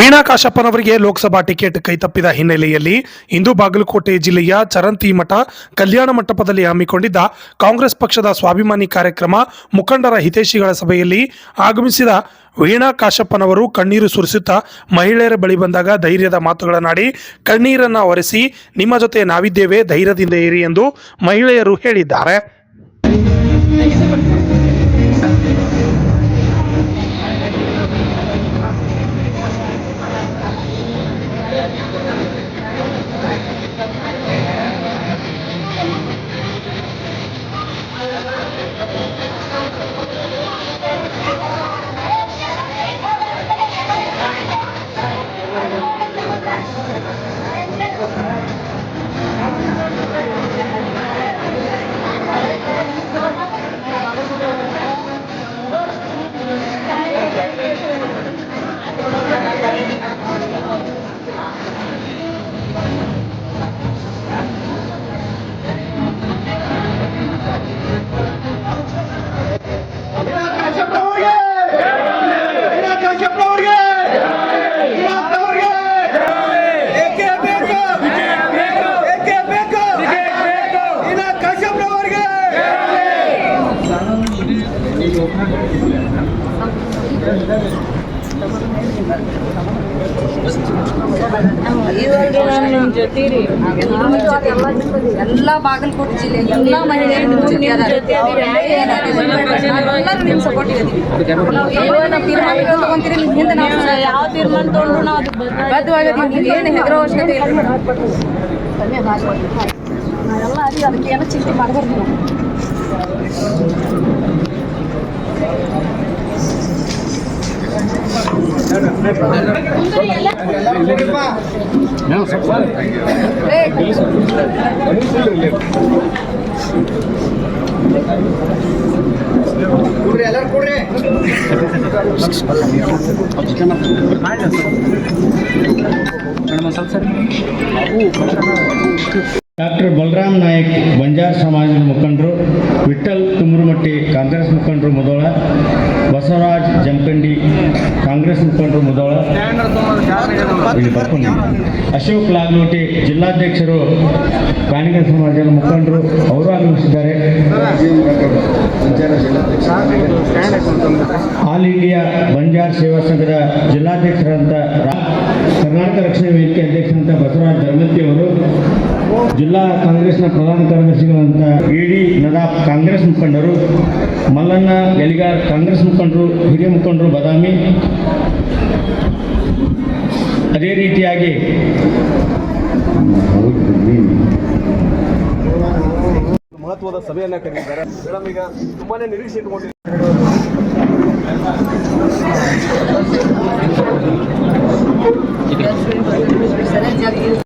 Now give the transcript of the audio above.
Veena ಕಾಶಪ್ಪನವರಿಗೆ Lok Sabha ticket ಕೈತಪ್ಪಿದ ಹಿನ್ನೆಲೆಯಲ್ಲಿ ಇಂದು ಬಾಗಲಕೋಟೆ ಜಿಲ್ಲೆಯ ಚರಂತಿ ಮಠ ಕಲ್ಯಾಣ ಮಂಟಪದಲ್ಲಿ ಹಮ್ಮಿಕೊಂಡಿದ್ದ ಕಾಂಗ್ರೆಸ್ ಪಕ್ಷದ ಸ್ವಾಭಿಮಾನಿ ಕಾರ್ಯಕ್ರಮ ಮುಖಂಡರ ಹಿತೈಷಿಗಳ ಸಭೆಯಲ್ಲಿ ಆಗಮಿಸಿದ ವೀಣಾ ಕಾಶಪ್ಪನವರು ಕಣ್ಣೀರು ಸುರಿಸುತ್ತಾ ಮಹಿಳೆಯರ ಬಳಿ ಬಂದಾಗ ಧೈರ್ಯದ ಮಾತುಗಳನ್ನಾಡಿ ಕಣ್ಣೀರನ್ನ ಒರೆಸಿ ನಿಮ್ಮ ಜೊತೆ ನಾವಿದ್ದೇವೆ, ಧೈರ್ಯದಿಂದ ಇರಿ ಎಂದು ಮಹಿಳೆಯರು ಹೇಳಿದ್ದಾರೆ. ಎಲ್ಲ ಬಾಗಲಕೋಟೆ ಜಿಲ್ಲೆ ಎಲ್ಲ ಮಹಿಳೆಯರು ಸಪೋರ್ಟ್ ಯಾವ ತೀರ್ಮಾನ ತಗೊಂಡ್ರು ನಾವು ಬದ್ಧವಾಗಿದ್ದೀವಿ. ಏನು ಹೆದರೋ ಅವಶ್ಯಕತೆ ಇಲ್ಲ. ಅದಕ್ಕೆ ಏನೋ ಚಿಂತೆ ಮಾಡಬಾರ್ದು. ಡಾಕ್ಟರ್ ಬಲರಾಮ್ ನಾಯಕ್ ಬಂಜಾರ ಸಮಾಜದ ಮುಖಂಡರು, ವಿಠಲ್ ತುಮರುಮಟ್ಟಿ ಕಾಂಗ್ರೆಸ್ ಮುಖಂಡರು ಮುದೋಳ, ಬಸವರಾಜ್ ಜಮಖಂಡಿ ಕಾಂಗ್ರೆಸ್ ಮುಖಂಡರು ಮುದೋಳ, ಅಶೋಕ್ ಲಾಗ್ಲೋಟಿ ಜಿಲ್ಲಾಧ್ಯಕ್ಷರು ಕಾಂಗ್ರೆಸ್ ಸಮಾಜದ ಮುಖಂಡರು ಅವರು ಆಗಮಿಸಿದ್ದಾರೆ. ಆಲ್ ಇಂಡಿಯಾ ಬಂಜಾರ ಸೇವಾ ಸಂಘದ ಜಿಲ್ಲಾಧ್ಯಕ್ಷರಂತ ಕರ್ನಾಟಕ ರಕ್ಷಣಾ ವೇದಿಕೆ ಅಧ್ಯಕ್ಷರಂತ ಬಸವರಾಜ್ ಧರ್ಮತ್ತಿ ಅವರು, ಜಿಲ್ಲಾ ಕಾಂಗ್ರೆಸ್ನ ಪ್ರಧಾನ ಕಾರ್ಯದರ್ಶಿಗಳಂತ ಎಡಿ ನದಾಫ್ ಕಾಂಗ್ರೆಸ್ ಮುಖಂಡರು, ಮಲ್ಲಣ್ಣ ಎಲಿಗಾರ್ ಕಾಂಗ್ರೆಸ್ ಮುಖಂಡರು, ಹಿರಿಯ ಮುಖಂಡರು ಬದಾಮಿ, ಅದೇ ರೀತಿಯಾಗಿ ಮಹತ್ವದ ಸಭೆಯನ್ನ ಕರೆದಿದ್ದಾರೆ. ಮೇಡಮ್, ಈಗ ತುಂಬಾನೇ ನಿರೀಕ್ಷೆ ಇಟ್ಕೊಂಡಿದ್ದಾರೆ.